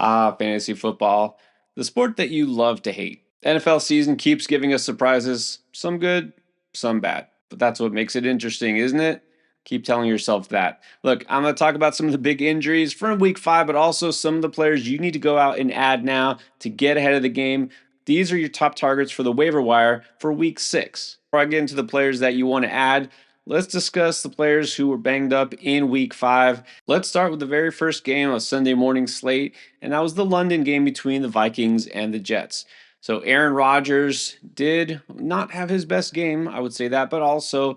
Fantasy football, the sport that you love to hate. NFL season keeps giving us surprises, some good, some bad. But that's what makes it interesting, isn't it? Keep telling yourself that. Look, I'm going to talk about some of the big injuries from week 5, but also some of the players you need to go out and add now to get ahead of the game. These are your top targets for the waiver wire for week 6. Before I get into the players that you want to add, let's discuss the players who were banged up in week 5. Let's start with the very first game of Sunday morning slate, and that was the London game between the Vikings and the Jets. So Aaron Rodgers did not have his best game, I would say that, but also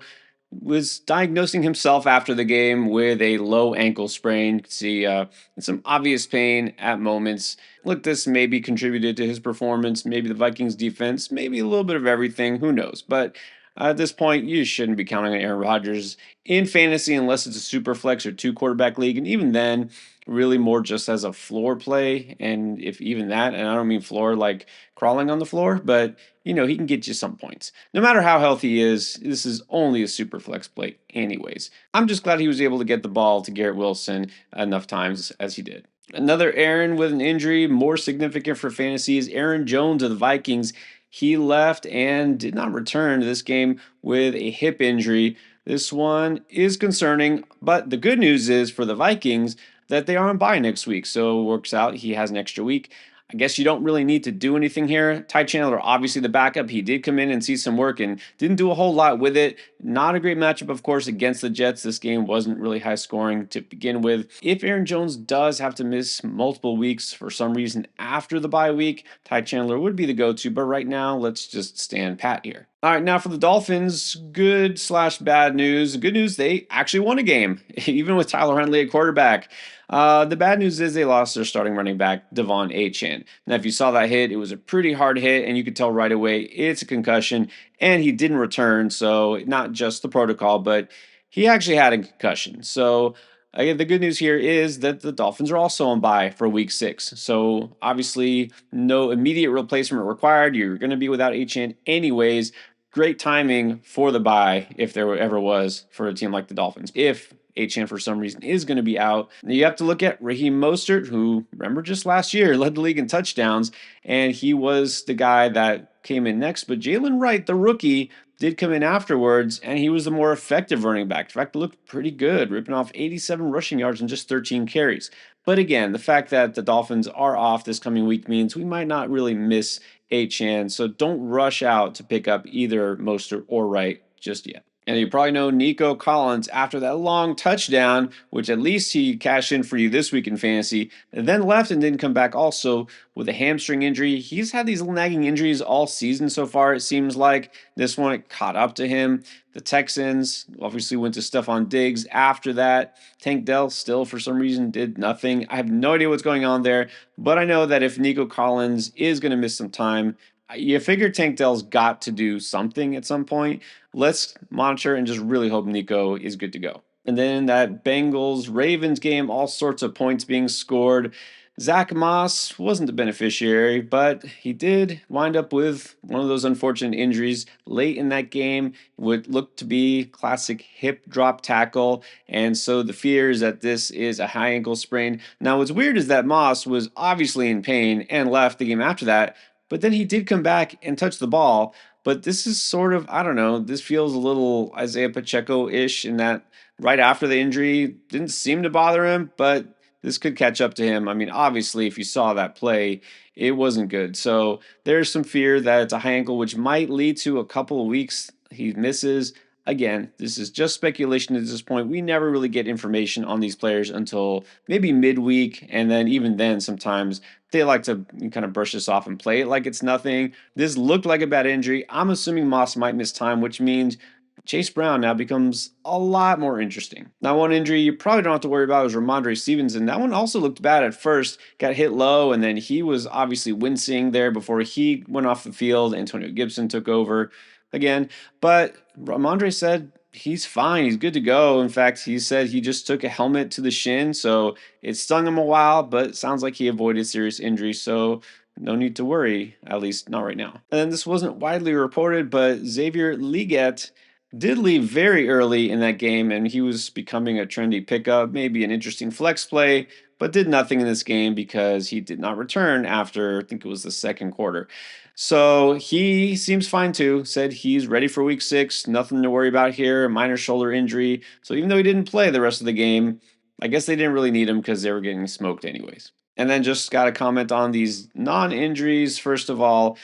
was diagnosing himself after the game with a low ankle sprain. You could see some obvious pain at moments. Look, this maybe contributed to his performance, maybe the Vikings defense, maybe a little bit of everything, who knows. But at this point, you shouldn't be counting on Aaron Rodgers in fantasy unless it's a super flex or 2 quarterback league. And even then, really more just as a floor play. And if even that, and I don't mean floor like crawling on the floor, but he can get you some points. No matter how healthy he is, this is only a super flex play anyways. I'm just glad he was able to get the ball to Garrett Wilson enough times as he did. Another Aaron with an injury, more significant for fantasy, is Aaron Jones of the Vikings. He left and did not return to this game with a hip injury. This one is concerning, but the good news is for the Vikings that they are on bye next week. So it works out. He has an extra week. I guess you don't really need to do anything here. Ty Chandler, obviously the backup. He did come in and see some work and didn't do a whole lot with it. Not a great matchup, of course, against the Jets. This game wasn't really high scoring to begin with. If Aaron Jones does have to miss multiple weeks for some reason after the bye week, Ty Chandler would be the go-to. But right now, let's just stand pat here. All right, now for the Dolphins, good/bad news. The good news, they actually won a game, even with Tyler Huntley at quarterback. The bad news is they lost their starting running back, Devon Achane. Now, if you saw that hit, it was a pretty hard hit, and you could tell right away it's a concussion, and he didn't return. So not just the protocol, but he actually had a concussion. So again, the good news here is that the Dolphins are also on bye for week 6. So obviously, no immediate replacement required. You're going to be without Achane anyways. Great timing for the bye, if there ever was, for a team like the Dolphins. If Achane for some reason is going to be out, you have to look at Raheem Mostert, who, remember, just last year led the league in touchdowns, and he was the guy that came in next. But Jalen Wright, the rookie, did come in afterwards, and he was the more effective running back. In fact, it looked pretty good, ripping off 87 rushing yards and just 13 carries. But again, the fact that the Dolphins are off this coming week means we might not really miss Achane, so don't rush out to pick up either Mostert or Wright just yet. And you probably know Nico Collins, after that long touchdown, which at least he cashed in for you this week in fantasy, and then left and didn't come back also with a hamstring injury. He's had these little nagging injuries all season so far, it seems like. This one, it caught up to him. The Texans obviously went to Stephon Diggs after that. Tank Dell still, for some reason, did nothing. I have no idea what's going on there, but I know that if Nico Collins is going to miss some time, you figure Tank Dell's got to do something at some point. Let's monitor and just really hope Nico is good to go. And then that Bengals-Ravens game, all sorts of points being scored. Zach Moss wasn't the beneficiary, but he did wind up with one of those unfortunate injuries late in that game. Would look to be classic hip drop tackle, and so the fear is that this is a high ankle sprain. Now, what's weird is that Moss was obviously in pain and left the game after that, but then he did come back and touch the ball. But this is sort of, I don't know, this feels a little Isaiah Pacheco-ish in that right after the injury, didn't seem to bother him, but this could catch up to him. I mean, obviously, if you saw that play, it wasn't good. So there's some fear that it's a high ankle, which might lead to a couple of weeks he misses. Again, this is just speculation at this point. We never really get information on these players until maybe midweek, and then even then, sometimes they like to kind of brush this off and play it like it's nothing. This looked like a bad injury. I'm assuming Moss might miss time, which means Chase Brown now becomes a lot more interesting. Now, one injury you probably don't have to worry about is Ramondre Stevenson. That one also looked bad at first, got hit low, and then he was obviously wincing there before he went off the field. Antonio Gibson took over again, but Ramondre said he's fine. He's good to go. In fact, he said he just took a helmet to the shin, so it stung him a while, but it sounds like he avoided serious injury, so no need to worry, at least not right now. And then this wasn't widely reported, but Xavier Legette did leave very early in that game, and he was becoming a trendy pickup, maybe an interesting flex play, but did nothing in this game because he did not return after, I think it was the second quarter. So he seems fine too. Said he's ready for week 6. Nothing to worry about here. Minor shoulder injury. So even though he didn't play the rest of the game, I guess they didn't really need him because they were getting smoked anyways. And then just got to comment on these non-injuries. First of all,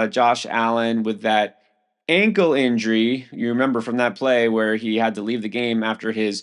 Josh Allen with that ankle injury. You remember from that play where he had to leave the game after his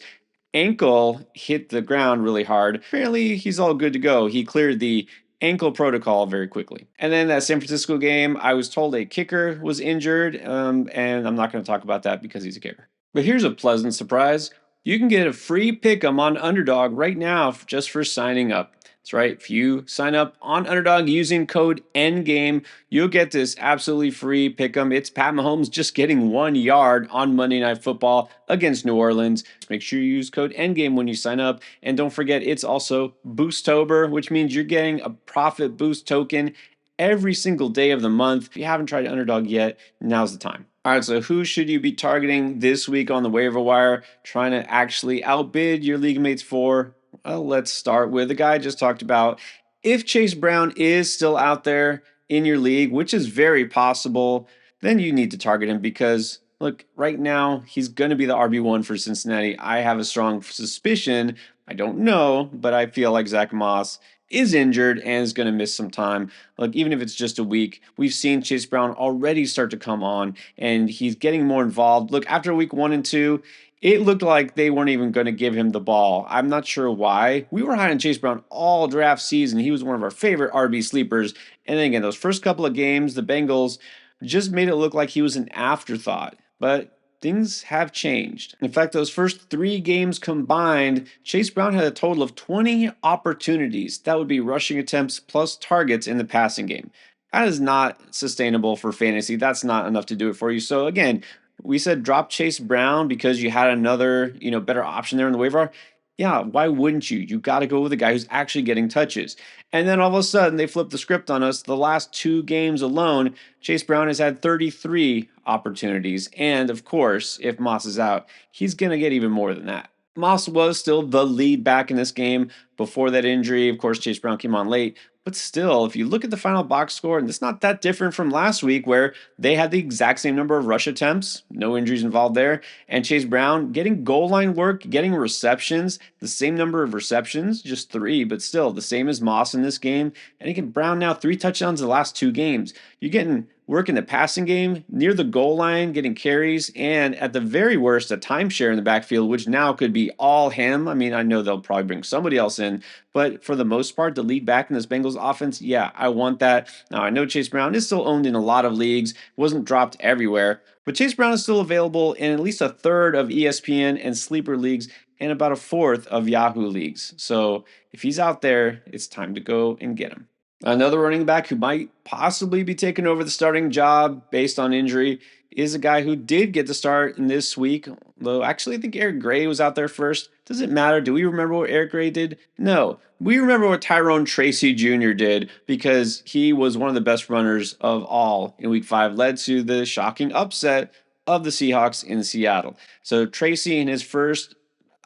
ankle hit the ground really hard. Apparently, he's all good to go. He cleared the ankle protocol very quickly. And then that San Francisco game, I was told a kicker was injured, and I'm not going to talk about that because he's a kicker. But here's a pleasant surprise. You can get a free pick'em on Underdog right now just for signing up. That's right. If you sign up on Underdog using code NGAME, you'll get this absolutely free pick'em. It's Pat Mahomes just getting 1 yard on Monday Night Football against New Orleans. Make sure you use code NGAME when you sign up. And don't forget, it's also Boosttober, which means you're getting a profit boost token every single day of the month. If you haven't tried Underdog yet, now's the time. All right, so who should you be targeting this week on the waiver wire, trying to actually outbid your league mates for? Well, let's start with the guy I just talked about. If Chase Brown is still out there in your league, which is very possible, then you need to target him because, look, right now he's going to be the RB1 for Cincinnati. I have a strong suspicion, I don't know, but I feel like Zach Moss is injured and is going to miss some time. Like, even if it's just a week, we've seen Chase Brown already start to come on and he's getting more involved. Look, after week 1 and 2, it looked like they weren't even going to give him the ball. I'm not sure why. We were high on Chase Brown all draft season. He was one of our favorite RB sleepers. And then again, those first couple of games, the Bengals just made it look like he was an afterthought. But things have changed. In fact, those first 3 games combined, Chase Brown had a total of 20 opportunities. That would be rushing attempts plus targets in the passing game. That is not sustainable for fantasy. That's not enough to do it for you. So again, we said drop Chase Brown because you had another, better option there in the waiver. Yeah, why wouldn't you? You got to go with a guy who's actually getting touches. And then all of a sudden, they flipped the script on us. The last 2 games alone, Chase Brown has had 33 opportunities. And of course, if Moss is out, he's going to get even more than that. Moss was still the lead back in this game before that injury. Of course, Chase Brown came on late. But still, if you look at the final box score, and it's not that different from last week where they had the exact same number of rush attempts, no injuries involved there, and Chase Brown getting goal line work, getting receptions, the same number of receptions, just 3, but still the same as Moss in this game. And again, Brown now 3 touchdowns in the last 2 games. You're getting work in the passing game, near the goal line, getting carries, and at the very worst, a timeshare in the backfield, which now could be all him. I mean, I know they'll probably bring somebody else in, but for the most part, the lead back in this Bengals offense, yeah, I want that. Now, I know Chase Brown is still owned in a lot of leagues, wasn't dropped everywhere, but Chase Brown is still available in at least a third of ESPN and sleeper leagues and about a fourth of Yahoo leagues. So if he's out there, it's time to go and get him. Another running back who might possibly be taking over the starting job based on injury is a guy who did get the start in this week. Though actually, I think Eric Gray was out there first. Does it matter? Do we remember what Eric Gray did? No. We remember what Tyrone Tracy Jr. did because he was one of the best runners of all in week 5, led to the shocking upset of the Seahawks in Seattle. So Tracy in his first,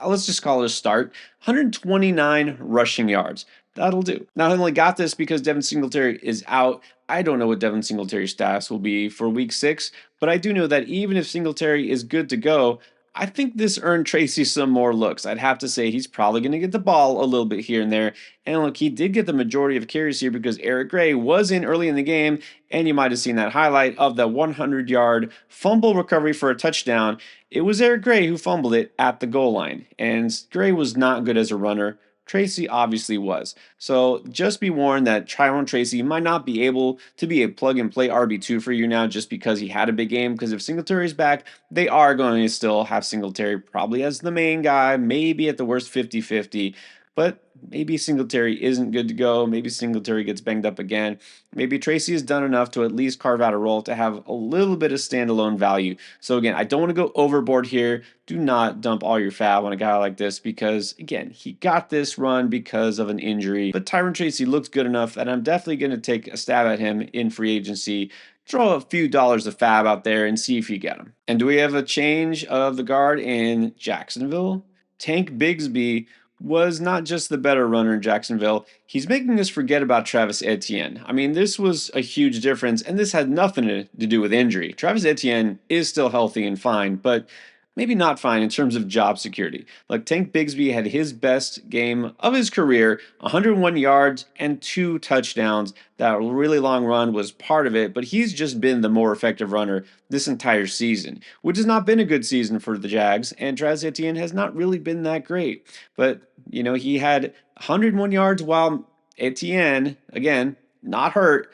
let's just call it a start, 129 rushing yards. That'll do. Now, I only got this because Devin Singletary is out. I don't know what Devin Singletary's stats will be for week 6, but I do know that even if Singletary is good to go, I think this earned Tracy some more looks. I'd have to say he's probably going to get the ball a little bit here and there. And look, he did get the majority of carries here because Eric Gray was in early in the game, and you might have seen that highlight of the 100-yard fumble recovery for a touchdown. It was Eric Gray who fumbled it at the goal line, and Gray was not good as a runner. Tracy obviously was. So just be warned that Tyrone Tracy might not be able to be a plug-and-play RB2 for you now just because he had a big game. Because if Singletary's back, they are going to still have Singletary probably as the main guy, maybe at the worst 50-50. But maybe Singletary isn't good to go. Maybe Singletary gets banged up again. Maybe Tracy has done enough to at least carve out a role to have a little bit of standalone value. So again, I don't want to go overboard here. Do not dump all your fab on a guy like this because, again, he got this run because of an injury. But Tyrone Tracy looks good enough that I'm definitely going to take a stab at him in free agency. Throw a few dollars of fab out there and see if you get him. And do we have a change of the guard in Jacksonville? Tank Bigsby was not just the better runner in Jacksonville, he's making us forget about Travis Etienne. I mean, this was a huge difference, and this had nothing to do with injury. Travis Etienne is still healthy and fine, but maybe not fine in terms of job security. Like Tank Bigsby had his best game of his career, 101 yards and 2 touchdowns. That really long run was part of it, but he's just been the more effective runner this entire season, which has not been a good season for the Jags, and Travis Etienne has not really been that great. But, he had 101 yards while Etienne, again, not hurt,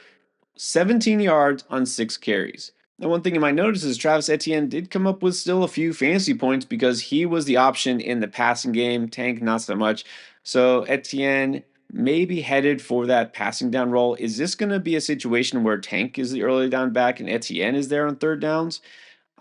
17 yards on 6 carries. Now, one thing you might notice is Travis Etienne did come up with still a few fantasy points because he was the option in the passing game. Tank, not so much. So Etienne may be headed for that passing down role. Is this going to be a situation where Tank is the early down back and Etienne is there on third downs?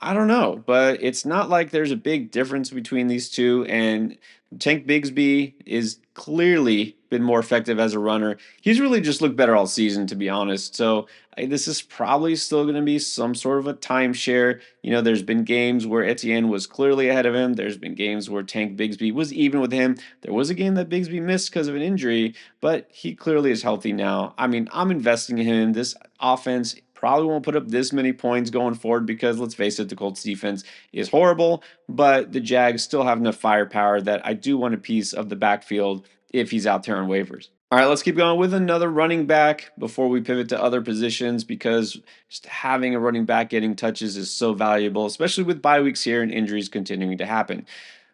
I don't know, but it's not like there's a big difference between these two. And Tank Bigsby is clearly been more effective as a runner. He's really just looked better all season, to be honest. So this is probably still going to be some sort of a timeshare. There's been games where Etienne was clearly ahead of him. There's been games where Tank Bigsby was even with him. There was a game that Bigsby missed because of an injury, but he clearly is healthy now. I mean, I'm investing in him. This offense probably won't put up this many points going forward because, let's face it, the Colts defense is horrible, but the Jags still have enough firepower that I do want a piece of the backfield if he's out there on waivers. All right, let's keep going with another running back before we pivot to other positions because just having a running back getting touches is so valuable, especially with bye weeks here and injuries continuing to happen.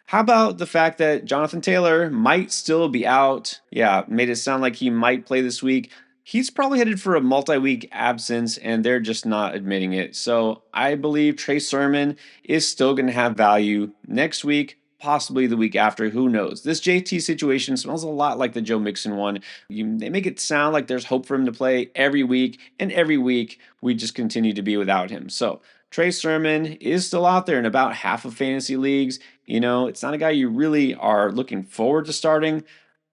How about the fact that Jonathan Taylor might still be out? Yeah, made it sound like he might play this week. He's probably headed for a multi-week absence, and they're just not admitting it. So I believe Trey Sermon is still going to have value next week, possibly the week after. Who knows? This JT situation smells a lot like the Joe Mixon one. They make it sound like there's hope for him to play every week, and every week we just continue to be without him. So Trey Sermon is still out there in about half of fantasy leagues. It's not a guy you really are looking forward to starting,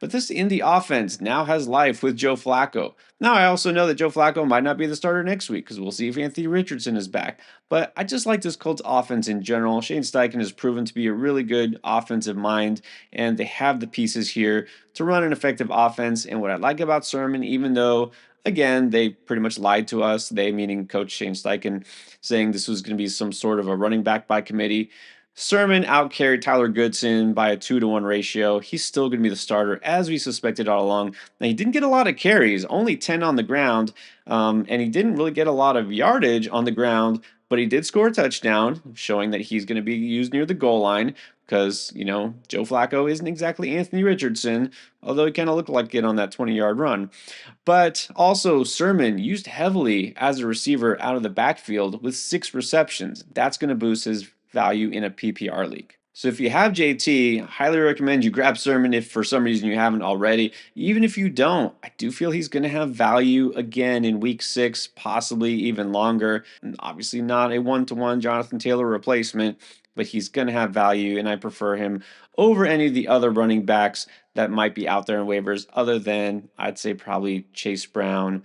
but this Indy offense now has life with Joe Flacco. Now, I also know that Joe Flacco might not be the starter next week because we'll see if Anthony Richardson is back. But I just like this Colts offense in general. Shane Steichen has proven to be a really good offensive mind, and they have the pieces here to run an effective offense. And what I like about Sermon, even though, again, they pretty much lied to us, they meaning Coach Shane Steichen, saying this was going to be some sort of a running back by committee. Sermon outcarried Tyler Goodson by a 2-to-1 ratio. He's still going to be the starter, as we suspected all along. Now, he didn't get a lot of carries, only 10 on the ground, and he didn't really get a lot of yardage on the ground, but he did score a touchdown, showing that he's going to be used near the goal line because, Joe Flacco isn't exactly Anthony Richardson, although he kind of looked like it on that 20-yard run. But also, Sermon used heavily as a receiver out of the backfield with 6 receptions. That's going to boost his value in a PPR league. So if you have JT, I highly recommend you grab Sermon if for some reason you haven't already. Even if you don't, I do feel he's going to have value again in week 6, possibly even longer. And obviously not a one-to-one Jonathan Taylor replacement, but he's going to have value, and I prefer him over any of the other running backs that might be out there in waivers, other than I'd say probably Chase Brown,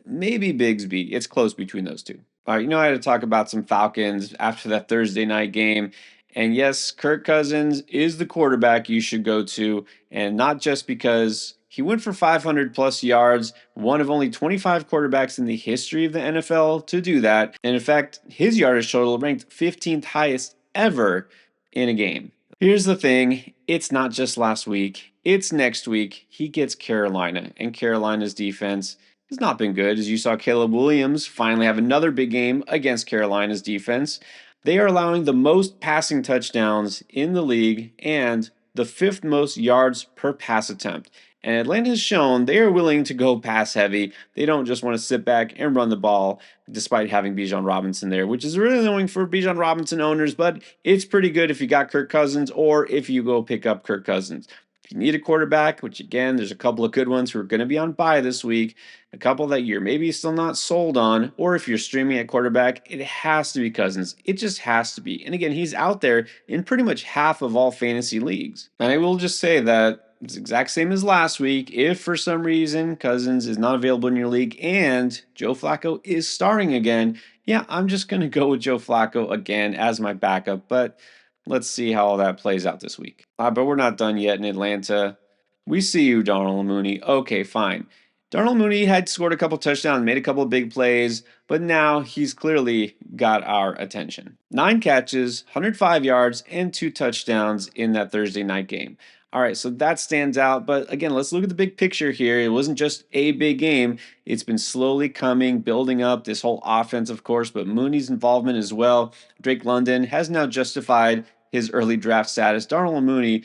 maybe Bigsby. It's close between those two. All right, I had to talk about some Falcons after that Thursday night game. And yes, Kirk Cousins is the quarterback you should go to, and not just because he went for 500 plus yards, one of only 25 quarterbacks in the history of the NFL to do that. And in fact, his yardage total ranked 15th highest ever in a game. Here's the thing, it's not just last week, it's next week. He gets Carolina, and Carolina's defense has not been good. As you saw, Caleb Williams finally have another big game against Carolina's defense. They are allowing the most passing touchdowns in the league and the 5th most yards per pass attempt. And Atlanta has shown they are willing to go pass heavy. They don't just want to sit back and run the ball despite having Bijan Robinson there, which is really annoying for Bijan Robinson owners, but it's pretty good if you got Kirk Cousins or if you go pick up Kirk Cousins. If you need a quarterback, which again, there's a couple of good ones who are going to be on bye this week, a couple that you're maybe still not sold on, or if you're streaming at quarterback, it has to be Cousins. It just has to be. And again, he's out there in pretty much half of all fantasy leagues. And I will just say that it's exact same as last week. If for some reason Cousins is not available in your league and Joe Flacco is starting again, yeah, I'm just going to go with Joe Flacco again as my backup. But Let's see how all that plays out this week. But we're not done yet in Atlanta. We see you, Darnell Mooney. Okay, fine. Darnell Mooney had scored a couple touchdowns, made a couple big plays, but now he's clearly got our attention. 9 catches, 105 yards, and 2 touchdowns in that Thursday night game. All right, so that stands out. But again, let's look at the big picture here. It wasn't just a big game, it's been slowly coming, building up this whole offense, of course, but Mooney's involvement as well. Drake London has now justified his early draft status. Darnell Mooney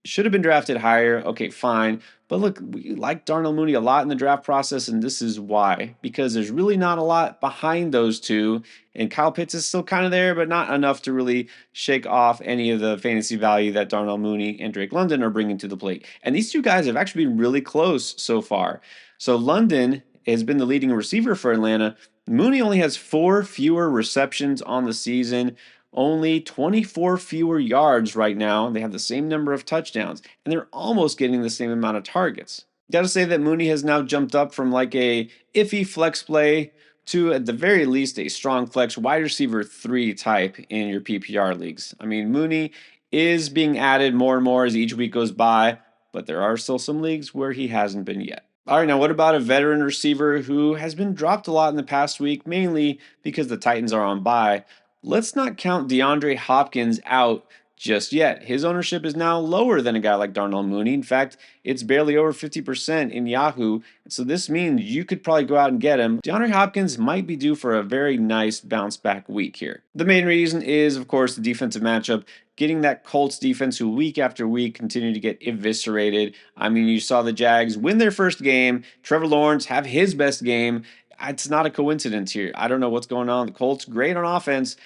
should have been drafted higher. Okay, fine. But look, we like Darnell Mooney a lot in the draft process, and this is why. Because there's really not a lot behind those two, and Kyle Pitts is still kind of there, but not enough to really shake off any of the fantasy value that Darnell Mooney and Drake London are bringing to the plate. And these two guys have actually been really close so far. So London has been the leading receiver for Atlanta. Mooney only has 4 fewer receptions on the season, only 24 fewer yards right now. They have the same number of touchdowns, and they're almost getting the same amount of targets. Got to say that Mooney has now jumped up from like a iffy flex play to at the very least a strong flex wide receiver 3 type in your PPR leagues. I mean, Mooney is being added more and more as each week goes by, but there are still some leagues where he hasn't been yet. All right, now what about a veteran receiver who has been dropped a lot in the past week, mainly because the Titans are on bye? Let's not count DeAndre Hopkins out just yet. His ownership is now lower than a guy like Darnell Mooney. In fact, it's barely over 50% in Yahoo. So this means you could probably go out and get him. DeAndre Hopkins might be due for a very nice bounce back week here. The main reason is, of course, the defensive matchup. Getting that Colts defense who week after week continue to get eviscerated. I mean, you saw the Jags win their first game. Trevor Lawrence have his best game. It's not a coincidence here. I don't know what's going on. The Colts, great on offense,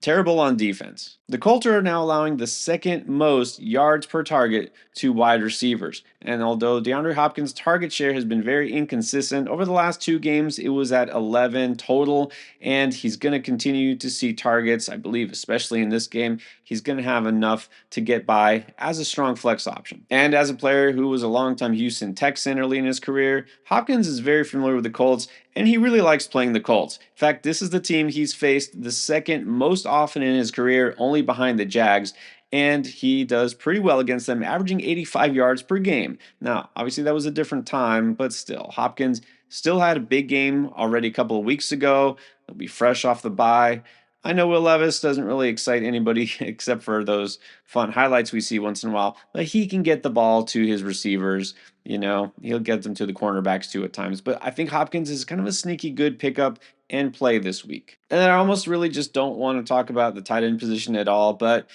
terrible on defense. The Colts are now allowing the second most yards per target to wide receivers. And although DeAndre Hopkins' target share has been very inconsistent, over the last 2 games, it was at 11 total. And he's going to continue to see targets, I believe, especially in this game. He's going to have enough to get by as a strong flex option. And as a player who was a longtime Houston Texan early in his career, Hopkins is very familiar with the Colts, and he really likes playing the Colts. In fact, this is the team he's faced the second most often in his career, only behind the Jags, and he does pretty well against them, averaging 85 yards per game. Now, obviously that was a different time, but still, Hopkins still had a big game already a couple of weeks ago. He'll be fresh off the bye. I know Will Levis doesn't really excite anybody except for those fun highlights we see once in a while, but he can get the ball to his receivers. He'll get them to the cornerbacks too at times. But I think Hopkins is kind of a sneaky good pickup and play this week. And I almost really just don't want to talk about the tight end position at all, but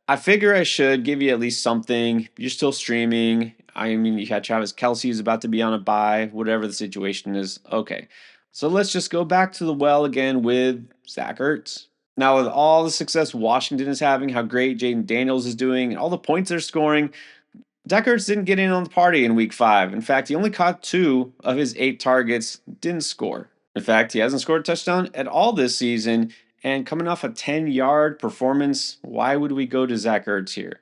I figure I should give you at least something. You're still streaming. I mean, you had Travis Kelce who's about to be on a bye, whatever the situation is. Okay. So let's just go back to the well again with Zach Ertz. Now, with all the success Washington is having, how great Jaden Daniels is doing, and all the points they're scoring, Zach Ertz didn't get in on the party in week 5. In fact, he only caught 2 of his 8 targets, didn't score. In fact, he hasn't scored a touchdown at all this season, and coming off a 10-yard performance, why would we go to Zach Ertz here?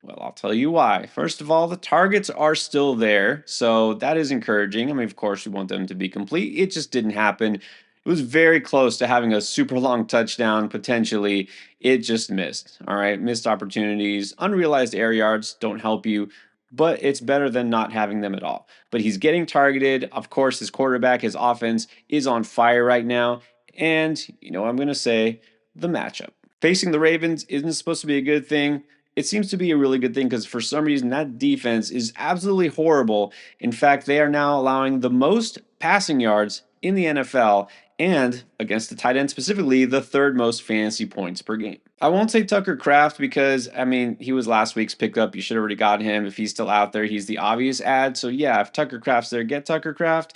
Well, I'll tell you why. First of all, the targets are still there, so that is encouraging. I mean, of course, we want them to be complete. It just didn't happen. It was very close to having a super long touchdown, potentially. It just missed, all right? Missed opportunities. Unrealized air yards don't help you, but it's better than not having them at all. But he's getting targeted. Of course, his quarterback, his offense is on fire right now. And, I'm going to say the matchup. Facing the Ravens isn't supposed to be a good thing. It seems to be a really good thing because for some reason that defense is absolutely horrible. In fact, they are now allowing the most passing yards in the NFL, and against the tight end specifically, the 3rd most fantasy points per game. I won't say Tucker Kraft because, he was last week's pickup. You should have already got him. If he's still out there, he's the obvious ad. So yeah, if Tucker Kraft's there, get Tucker Kraft.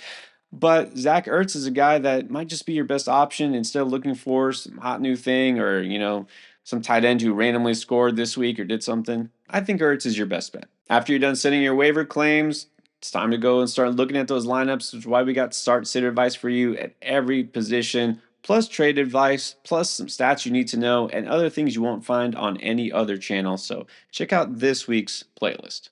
But Zach Ertz is a guy that might just be your best option instead of looking for some hot new thing or, some tight end who randomly scored this week or did something. I think Ertz is your best bet. After you're done setting your waiver claims, it's time to go and start looking at those lineups, which is why we got start sit advice for you at every position, plus trade advice, plus some stats you need to know, and other things you won't find on any other channel. So check out this week's playlist.